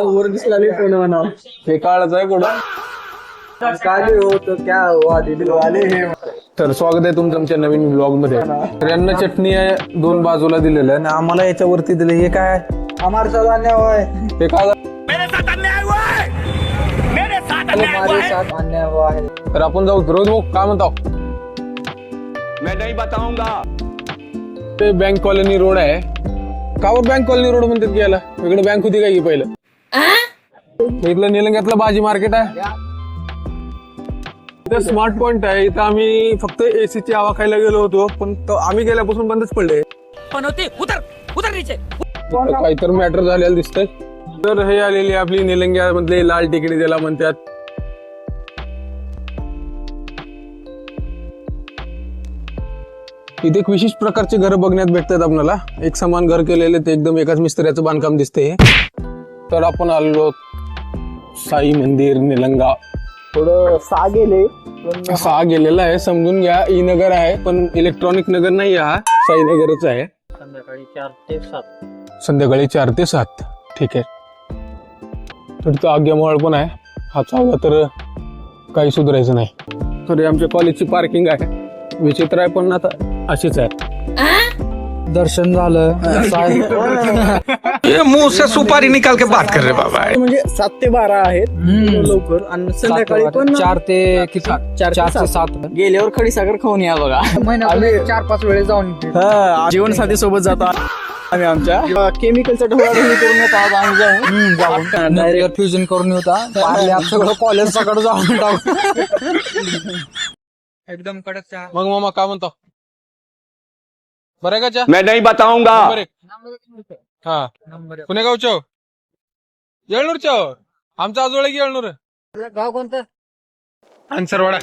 वर दिसला कोण म्हणा हे काळच आहे कुठं काय होतं क्या वाले हे तर स्वागत आहे तुमचं आमच्या नवीन ब्लॉग मध्ये तर यांना चटणी आहे 2 बाजूला दिलेलं आहे आणि आम्हाला याच्यावरती दिलं हे काय हमारे साथ अन्याय है हे काय हमारे साथ अन्याय हुआ है तर आपण जाऊ रोज भाऊ काय म्हणतो मैं नहीं बताऊंगा। ते बँक कॉलनी रोड आहे कावर बँक कॉलनी रोड म्हणतात की याला इकडे बँक होती काय की पहिलं इथलं निलंग्यातलं भाजी मार्केट आहे इथं स्मार्ट पॉइंट आहे इथं आम्ही फक्त एसी ची हवा खायला गेलो होतो पण आम्ही गेल्यापासून बंदच पडले काहीतरी मॅटर झालेलं दिसतंय तर हे आलेली आपली निलंग्या मधले लाल टिकडी त्याला म्हणतात इथे एक विशेष प्रकारचे घर बघण्यात भेटतात आपल्याला एक समान घर केलेले ते एकदम एकाच मिस्त्र्याचं बांधकाम दिसते तर आपण आलो साई मंदिर निलंगा थोडं सहा गेलेला आहे समजून घ्या ई नगर आहे पण इलेक्ट्रॉनिक नगर नाही हा साई नगरच आहे संध्याकाळी 4 ते 7 ठीक आहे तर आज्ञामहल पण आहे हा चावला तर काही सुधारायचं नाही तर आमच्या कॉलेजची पार्किंग आहे विचित्र आहे पण आता अशीच आहे दर्शन झालं ये मुंह से सुपारी निकाल के बात कर रहे बाबा। म्हणजे 7 ते 12 आहेत लवकर आणि संध्याकाळी पण 4 ते किती 4 ते 7 गेल्यावर खडी साखर खाऊन या बघा महिन्यात 4-5 वेळेस जाऊन जीवनसाथी सोबत जातो आम्ही आमच्या केमिकलचा ढवळाढवळी करून येतो आज आम्ही जाऊन डायरेक्ट फ्युजन करून होता सगळं कॉलेज सगळं जाऊन टाकू एकदम कडक चहा मग मामा काय म्हणतो बरं का चहा मैं नहीं बताऊंगा। नंबर 1 हा पुणे गावच्या येळनूरच्या आमचा आजोळा की येळनूर गाव कोणतं आन्सरवाडा